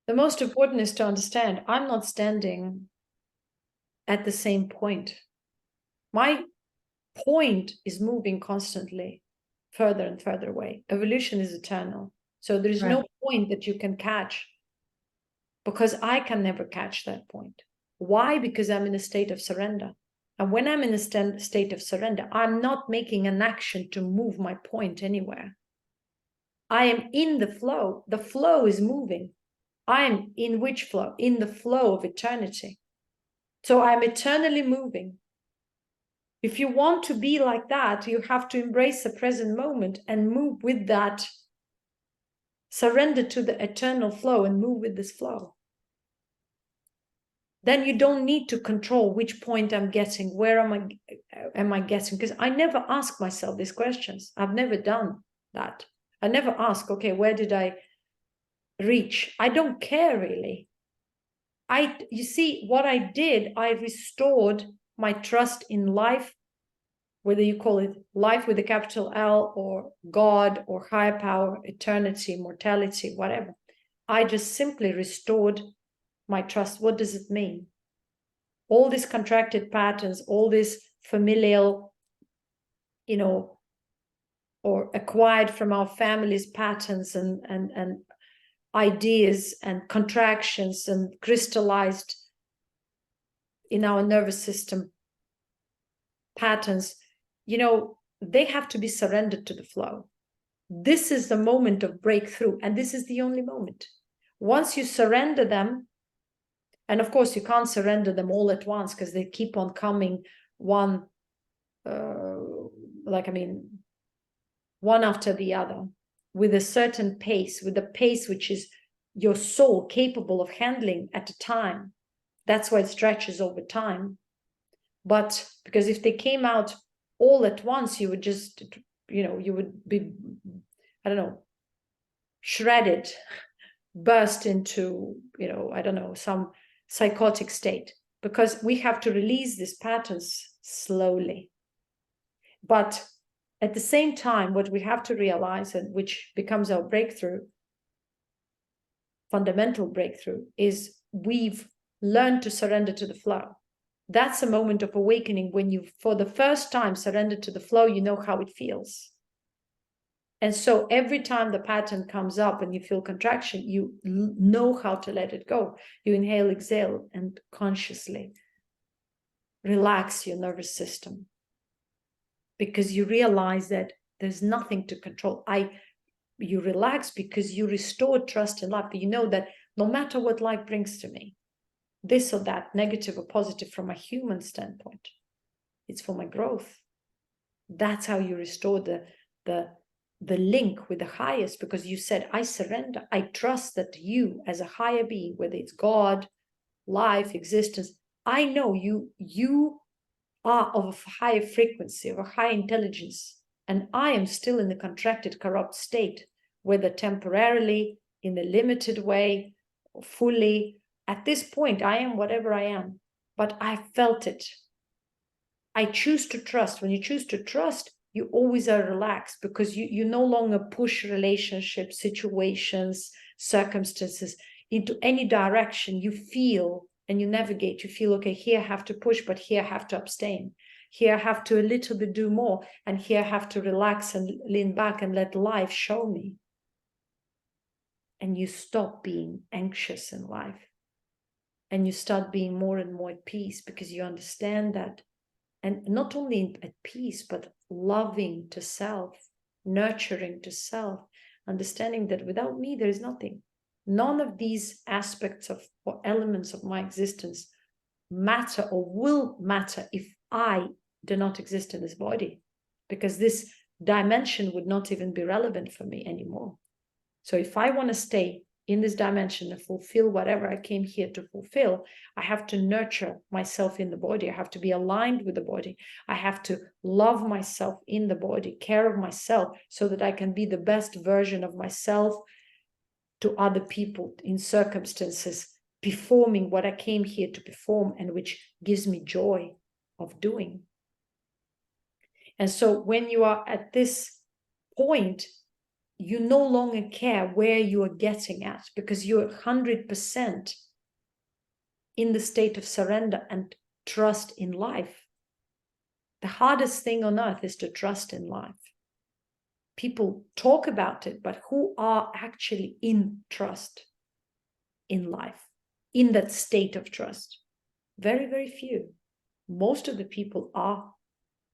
The most important is to understand I'm not standing at the same point. My point is moving constantly further and further away. Evolution is eternal. So there is no point that you can catch, because I can never catch that point. Why? Because I'm in a state of surrender. And when I'm in a state of surrender, I'm not making an action to move my point anywhere. I am in the flow. The flow is moving. I'm in which flow? In the flow of eternity. So I'm eternally moving. If you want to be like that, you have to embrace the present moment and move with that. Surrender to the eternal flow and move with this flow. Then you don't need to control which point I'm getting, where am I getting? Because I never ask myself these questions. I've never done that. I never ask, okay, where did I reach? I don't care really. You see, what I did, I restored my trust in life, whether you call it life with a capital L, or God, or higher power, eternity, mortality, whatever. I just simply restored my trust. What does it mean? All these contracted patterns, all these familial, or acquired from our families patterns and ideas and contractions and crystallized in our nervous system patterns, they have to be surrendered to the flow. This is the moment of breakthrough, and this is the only moment. Once you surrender them, and of course you can't surrender them all at once because they keep on coming one after the other, with a certain pace, with a pace which is your soul capable of handling at a time. That's why it stretches over time. But because if they came out all at once, you would just, you would be, shredded, burst into, some psychotic state, because we have to release these patterns slowly. But at the same time, what we have to realize, and which becomes our breakthrough, fundamental breakthrough, is we've learned to surrender to the flow. That's a moment of awakening when you, for the first time, surrender to the flow. You know how it feels. And so every time the pattern comes up and you feel contraction, you know how to let it go. You inhale, exhale, and consciously relax your nervous system, because you realize that there's nothing to control. You relax because you restore trust in life. You know that no matter what life brings to me, this or that, negative or positive from a human standpoint, it's for my growth. That's how you restore the link with the highest, because you said, I surrender. I trust that you, as a higher being, whether it's God, life, existence, I know you are of a higher frequency, of a high intelligence, and I am still in the contracted, corrupt state, whether temporarily, in a limited way, or fully. At this point, I am whatever I am, but I felt it. I choose to trust. When you choose to trust, you always are relaxed, because you no longer push relationships, situations, circumstances into any direction. You feel and you navigate. You feel, okay, here I have to push, but here I have to abstain. Here I have to a little bit do more, and here I have to relax and lean back and let life show me. And you stop being anxious in life. And you start being more and more at peace, because you understand that. And not only at peace, but loving to self, nurturing to self, understanding that without me, there is nothing. None of these aspects of or elements of my existence matter or will matter if I do not exist in this body, because this dimension would not even be relevant for me anymore. So if I want to stay in this dimension and fulfill whatever I came here to fulfill, I have to nurture myself in the body. I have to be aligned with the body. I have to love myself in the body, care of myself, so that I can be the best version of myself to other people in circumstances, performing what I came here to perform, and which gives me joy of doing. And so when you are at this point, you no longer care where you are getting at, because you're 100% in the state of surrender and trust in life. The hardest thing on earth is to trust in life. People talk about it, but who are actually in trust in life, in that state of trust? Very, very few. Most of the people are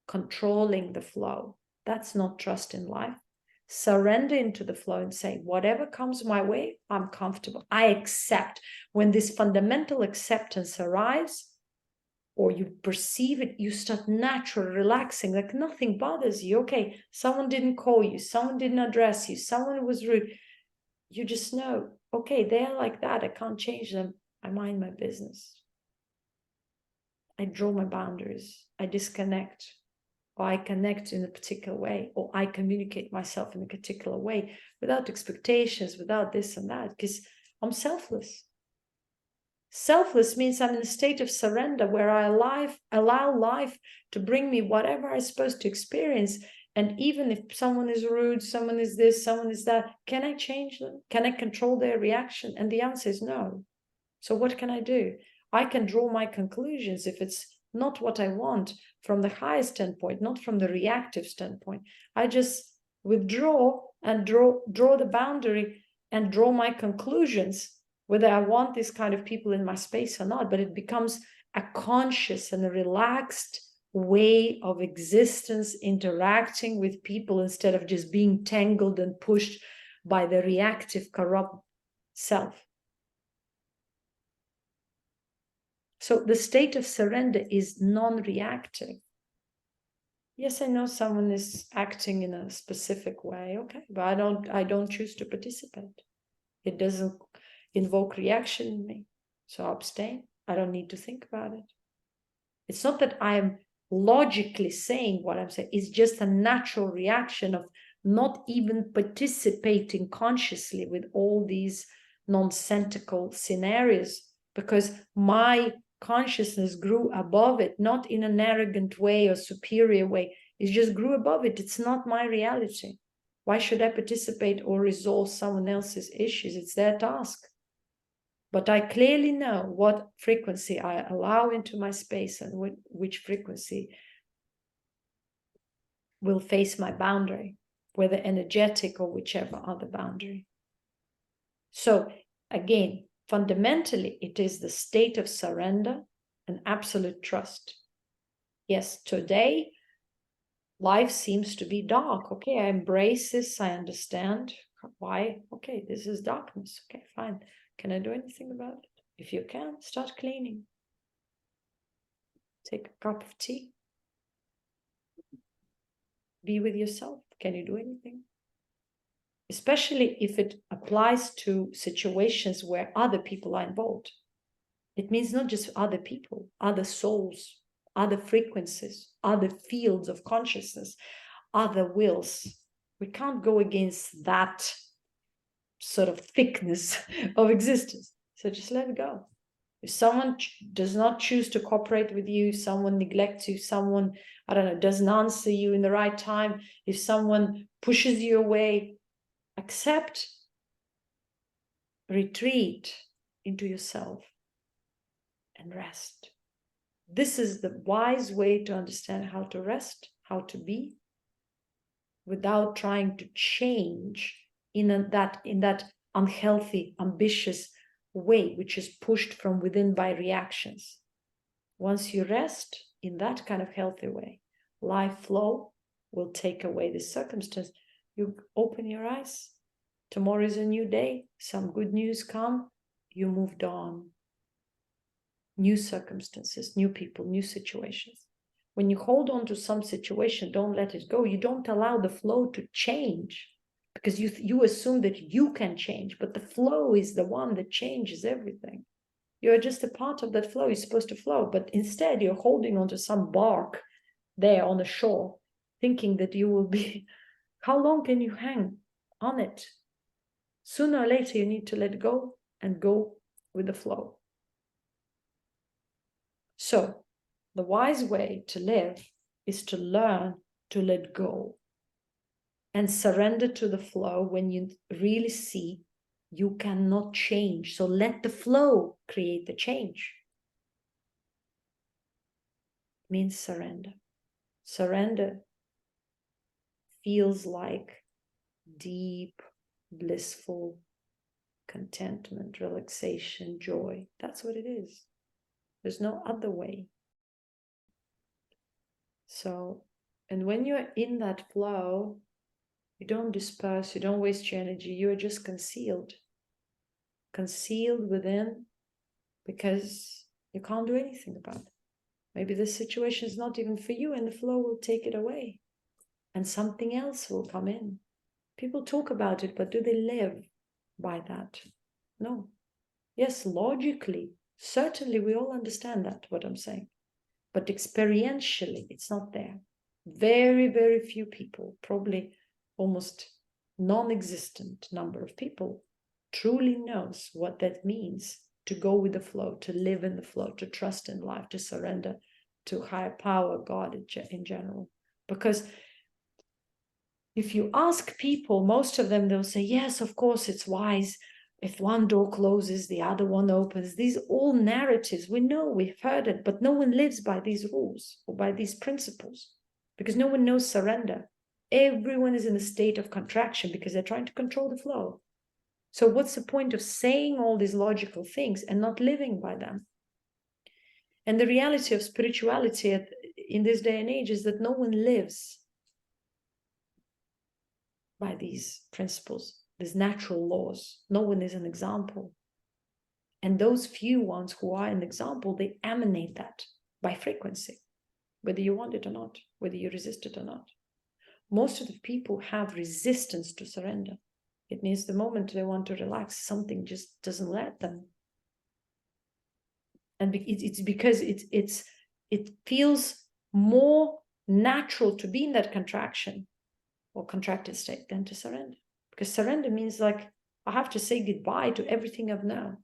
controlling the flow. That's not trust in life. Surrender into the flow and say, whatever comes my way, I'm comfortable. I accept. When this fundamental acceptance arrives, or you perceive it, you start naturally relaxing, like nothing bothers you. Okay, someone didn't call you, someone didn't address you, someone was rude. You just know, okay, they're like that. I can't change them. I mind my business. I draw my boundaries. I disconnect. Or I connect in a particular way, or I communicate myself in a particular way without expectations, without this and that, because I'm selfless. Selfless means I'm in a state of surrender where I allow life to bring me whatever I'm supposed to experience. And even if someone is rude, someone is this, someone is that, can I change them? Can I control their reaction? And the answer is no. So what can I do? I can draw my conclusions if it's not what I want from the highest standpoint, not from the reactive standpoint. I just withdraw and draw the boundary and draw my conclusions, whether I want this kind of people in my space or not. But it becomes a conscious and a relaxed way of existence, interacting with people instead of just being tangled and pushed by the reactive, corrupt self. So the state of surrender is non-reactive. Yes, I know someone is acting in a specific way, okay, but I don't choose to participate. It doesn't invoke reaction in me, so I abstain. I don't need to think about it. It's not that I am logically saying what I'm saying. It's just a natural reaction of not even participating consciously with all these nonsensical scenarios, because my consciousness grew above it, not in an arrogant way or superior way. It just grew above it. It's not my reality. Why should I participate or resolve someone else's issues? It's their task. But I clearly know what frequency I allow into my space and which frequency will face my boundary, whether energetic or whichever other boundary. So again, fundamentally, it is the state of surrender and absolute trust. Yes, today, life seems to be dark. Okay, I embrace this. I understand why. Okay, this is darkness. Okay, fine. Can I do anything about it? If you can, start cleaning. Take a cup of tea. Be with yourself. Can you do anything? Especially if it applies to situations where other people are involved. It means not just other people, other souls, other frequencies, other fields of consciousness, other wills. We can't go against that sort of thickness of existence. So just let it go. If someone does not choose to cooperate with you, someone neglects you, someone, I don't know, doesn't answer you in the right time, if someone pushes you away, accept, retreat into yourself and rest. This is the wise way to understand how to rest, how to be, without trying to change in that unhealthy, ambitious way, which is pushed from within by reactions. Once you rest in that kind of healthy way, life flow will take away the circumstance. You open your eyes. Tomorrow is a new day. Some good news come. You moved on. New circumstances, new people, new situations. When you hold on to some situation, don't let it go. You don't allow the flow to change, because you assume that you can change, but the flow is the one that changes everything. You're just a part of that flow. You're supposed to flow, but instead you're holding on to some bark there on the shore, thinking that you will be, how long can you hang on it? Sooner or later, you need to let go and go with the flow. So the wise way to live is to learn to let go and surrender to the flow when you really see you cannot change. So let the flow create the change. It means surrender. Surrender feels like deep, blissful contentment, relaxation, joy. That's what it is. There's no other way. So, and when you're in that flow, you don't disperse, you don't waste your energy, you are just concealed. Concealed within, because you can't do anything about it. Maybe this situation is not even for you, and the flow will take it away. And something else will come in. People talk about it, but do they live by that? No. Yes, logically, certainly we all understand that, what I'm saying. But experientially, it's not there. Very, very few people, probably almost non-existent number of people, truly knows what that means to go with the flow, to live in the flow, to trust in life, to surrender to higher power, God in general. Because if you ask people, most of them, they'll say, yes, of course, it's wise. If one door closes, the other one opens. These are all narratives. We know, we've heard it, but no one lives by these rules or by these principles because no one knows surrender. Everyone is in a state of contraction because they're trying to control the flow. So what's the point of saying all these logical things and not living by them? And the reality of spirituality in this day and age is that no one lives by these principles, these natural laws. No one is an example. And those few ones who are an example, they emanate that by frequency, whether you want it or not, whether you resist it or not. Most of the people have resistance to surrender. It means the moment they want to relax, something just doesn't let them. And it's because it feels more natural to be in that contraction or contracted state than to surrender. Because surrender means like, I have to say goodbye to everything I've known.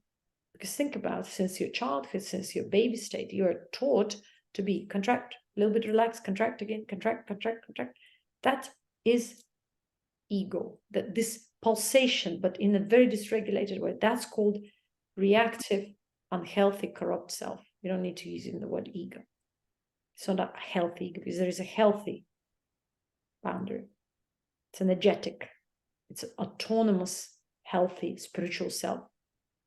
Because think about it, since your childhood, since your baby state, you're taught to be contract, a little bit relaxed, contract again, contract, contract, contract. That is ego, that this pulsation, but in a very dysregulated way. That's called reactive, unhealthy, corrupt self. You don't need to use even the word ego. It's not a healthy ego, because there is a healthy boundary. It's energetic. It's an autonomous, healthy, spiritual self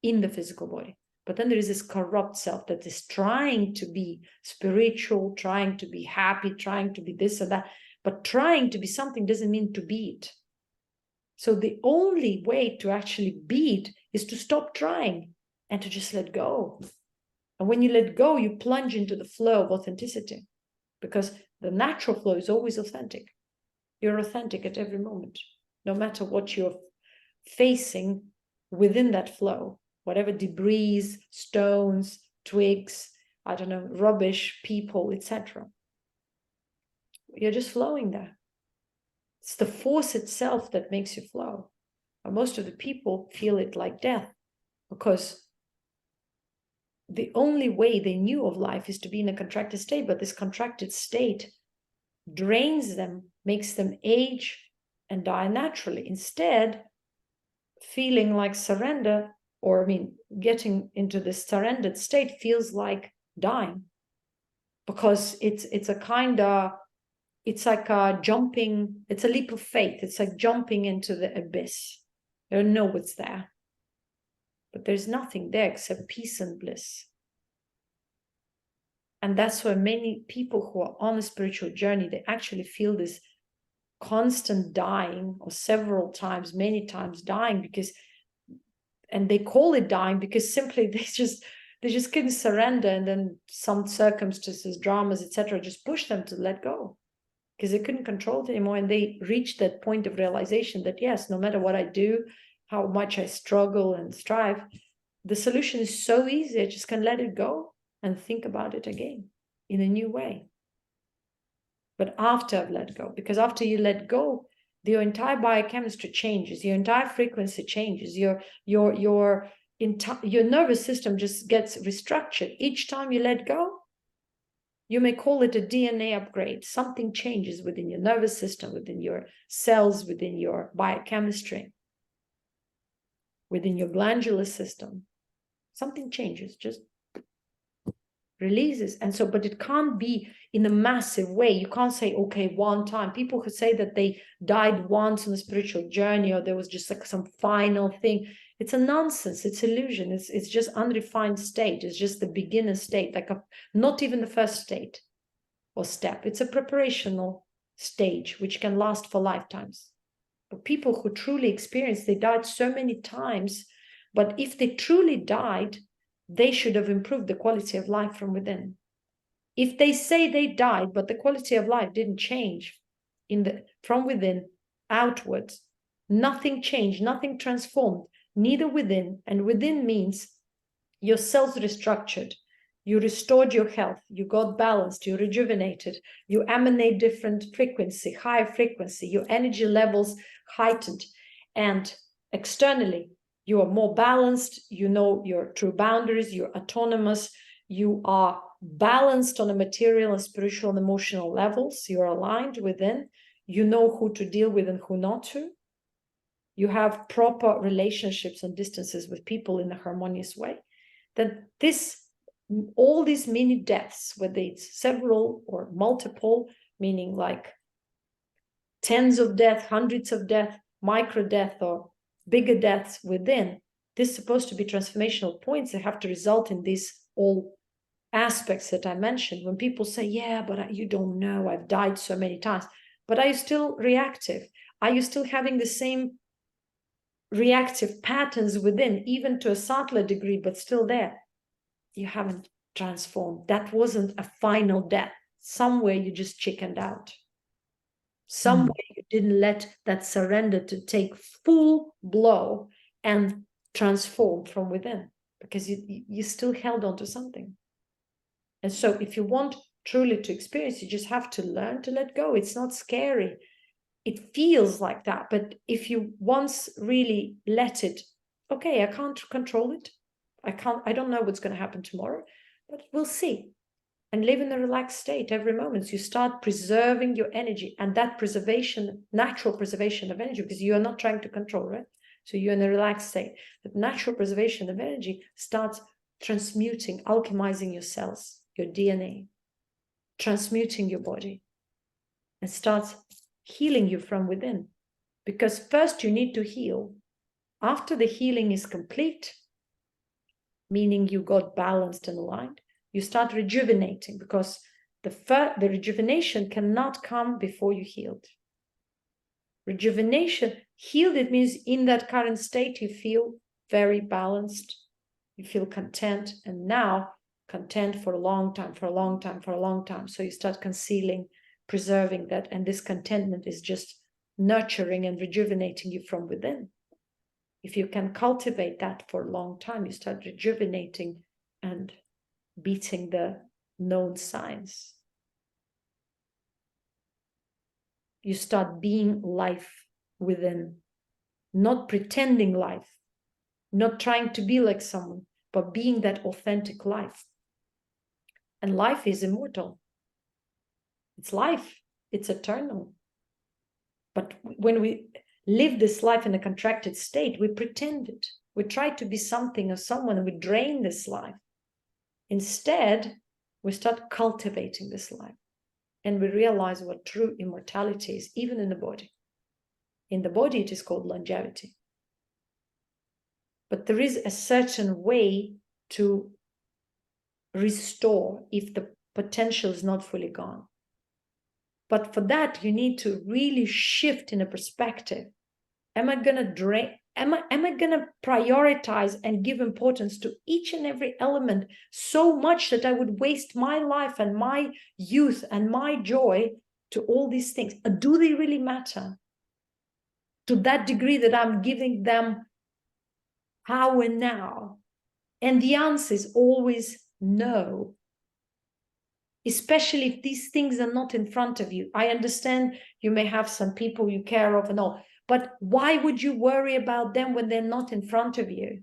in the physical body. But then there is this corrupt self that is trying to be spiritual, trying to be happy, trying to be this or that. But trying to be something doesn't mean to be it. So the only way to actually be it is to stop trying and to just let go. And when you let go, you plunge into the flow of authenticity, because the natural flow is always authentic. You're authentic at every moment, no matter what you're facing within that flow, whatever debris, stones, twigs, I don't know, rubbish, people, etc. You're just flowing there. It's the force itself that makes you flow. But most of the people feel it like death, because the only way they knew of life is to be in a contracted state, but this contracted state drains them, makes them age and die naturally. Instead, feeling like surrender, or getting into this surrendered state feels like dying, because it's a kind of, it's like a jumping, it's a leap of faith. It's like jumping into the abyss. You don't know what's there, but there's nothing there except peace and bliss. And that's why many people who are on a spiritual journey, they actually feel this constant dying, or several times, many times dying, because, and they call it dying because simply they just couldn't surrender, and then some circumstances, dramas, etc., just push them to let go, because they couldn't control it anymore. And they reached that point of realization that, yes, no matter what I do, how much I struggle and strive, the solution is so easy. I just can let it go and think about it again in a new way. But after I've let go, because after you let go, your entire biochemistry changes, your entire frequency changes, your nervous system just gets restructured. Each time you let go, You may call it a DNA upgrade. Something changes within your nervous system, within your cells, within your biochemistry, within your glandular system. Something changes, just releases. And so, but it can't be in a massive way. You can't say, okay, one time. People who say that they died once on a spiritual journey, or there was just like some final thing. It's a nonsense. It's illusion. It's just unrefined state. It's just the beginner state, like not even the first state or step. It's a preparational stage, which can last for lifetimes. But people who truly experience, they died so many times, but if they truly died, they should have improved the quality of life from within. If they say they died, but the quality of life didn't change from within outwards, nothing changed, nothing transformed, neither within. And within means your cells restructured, you restored your health, you got balanced, you rejuvenated, you emanate different frequency, higher frequency, your energy levels heightened, and externally, you are more balanced, you know your true boundaries, you're autonomous, you are balanced on a material and spiritual and emotional levels, you're aligned within, you know who to deal with and who not to. You have proper relationships and distances with people in a harmonious way. Then all these mini deaths, whether it's several or multiple, meaning like tens of deaths, hundreds of deaths, micro death or bigger deaths within, this is supposed to be transformational points that have to result in these all aspects that I mentioned. When people say, yeah, but you don't know, I've died so many times, but are you still reactive? Are you still having the same reactive patterns within, even to a subtler degree, but still there? You haven't transformed. That wasn't a final death. Somewhere you just chickened out. Somewhere you didn't let that surrender to take full blow and transform from within, because you still held on to something. And so if you want truly to experience, you just have to learn to let go. It's not scary. It feels like that. But if you once really let it, okay, I can't control it. I don't know what's going to happen tomorrow, but we'll see. And live in a relaxed state every moment. You start preserving your energy, and that preservation, natural preservation of energy, because you are not trying to control, right? So you're in a relaxed state. That natural preservation of energy starts transmuting, alchemizing your cells, your DNA, transmuting your body, and starts healing you from within. Because first you need to heal. After the healing is complete, meaning you got balanced and aligned, you start rejuvenating, because the rejuvenation cannot come before you healed. Rejuvenation, healed, it means in that current state you feel very balanced, you feel content, and now content for a long time, for a long time, for a long time. So you start concealing, preserving that, and this contentment is just nurturing and rejuvenating you from within. If you can cultivate that for a long time, you start rejuvenating and beating the known signs. You start being life within, not pretending life, not trying to be like someone, but being that authentic life. And life is immortal. It's life. It's eternal. But when we live this life in a contracted state, we pretend it. We try to be something or someone, and we drain this life. Instead, we start cultivating this life, and we realize what true immortality is, even in the body. In the body, it is called longevity. But there is a certain way to restore if the potential is not fully gone. But for that, you need to really shift in a perspective. Am I going to drain? Am I going to prioritize and give importance to each and every element so much that I would waste my life and my youth and my joy to all these things? Do they really matter? To that degree that I'm giving them power now? And the answer is always no. Especially if these things are not in front of you. I understand you may have some people you care of and all, but why would you worry about them when they're not in front of you?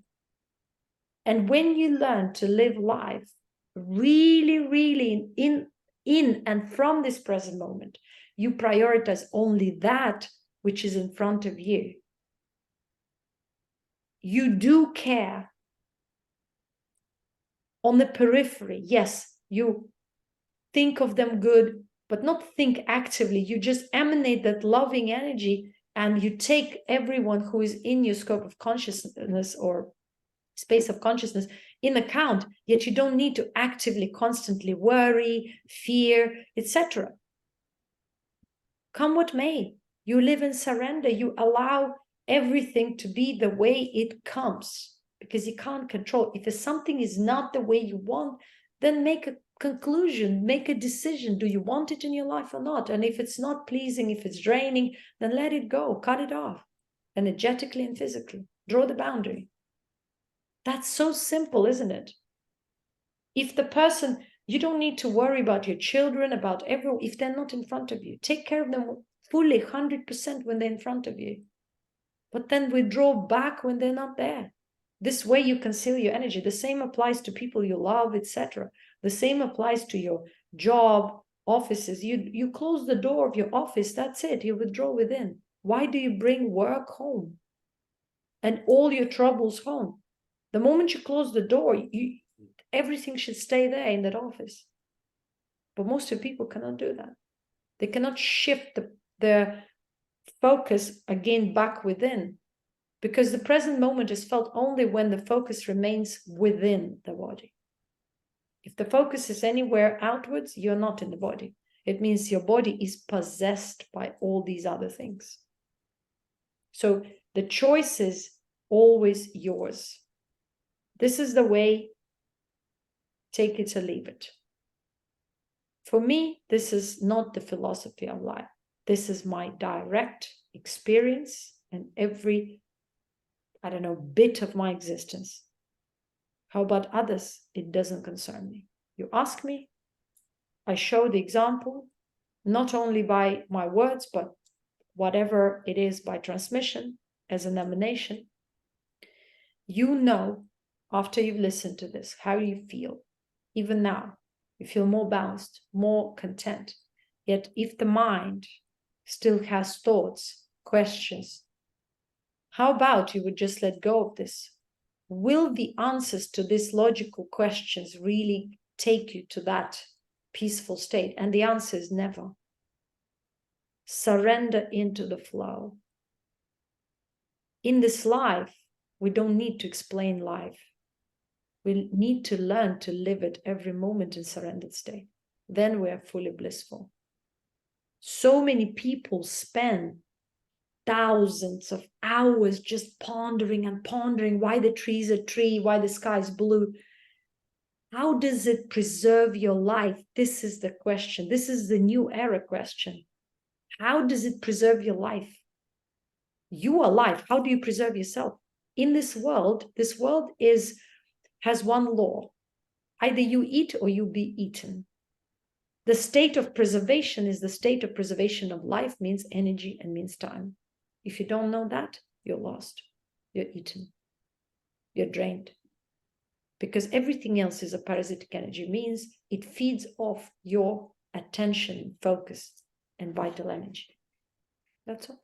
And when you learn to live life really, really in and from this present moment, you prioritize only that which is in front of you. You do care. On the periphery, yes, you think of them good, but not think actively. You just emanate that loving energy and you take everyone who is in your scope of consciousness or space of consciousness in account, yet you don't need to actively, constantly worry, fear, etc. Come what may, you live in surrender. You allow everything to be the way it comes, because you can't control. If something is not the way you want, then make a conclusion, make a decision. Do you want it in your life or not? And if it's not pleasing, if it's draining, then let it go, cut it off, energetically and physically. Draw the boundary. That's so simple, isn't it? If the person, you don't need to worry about your children, about everyone, if they're not in front of you. Take care of them fully, 100% when they're in front of you. But then withdraw back when they're not there. This way you conceal your energy. The same applies to people you love, etc. The same applies to your job, offices. You close the door of your office, that's it. You withdraw within. Why do you bring work home and all your troubles home? The moment you close the door, everything should stay there in that office. But most of people cannot do that. They cannot shift the focus again back within, because the present moment is felt only when the focus remains within the body. If the focus is anywhere outwards, you're not in the body. It means your body is possessed by all these other things. So the choice is always yours. This is the way, take it or leave it. For me, this is not the philosophy of life. This is my direct experience and every, bit of my existence. How about others? It doesn't concern me. You ask me, I show the example, not only by my words, but whatever it is by transmission as an emanation. You know, after you've listened to this, how you feel. Even now, you feel more balanced, more content. Yet if the mind still has thoughts, questions, how about you would just let go of this? Will the answers to these logical questions really take you to that peaceful state? And the answer is never. Surrender into the flow. In this life, we don't need to explain life. We need to learn to live it every moment in surrendered state. Then we are fully blissful. So many people spend thousands of hours just pondering and pondering why the trees are tree, why the sky is blue. How does it preserve your life? This is the question. This is the new era question. How does it preserve your life? You are life. How do you preserve yourself? In this world has one law. Either you eat or you be eaten. The state of preservation is the state of preservation of life, means energy and means time. If you don't know that, you're lost. You're eaten. You're drained. Because everything else is a parasitic energy, means it feeds off your attention, focus, and vital energy. That's all.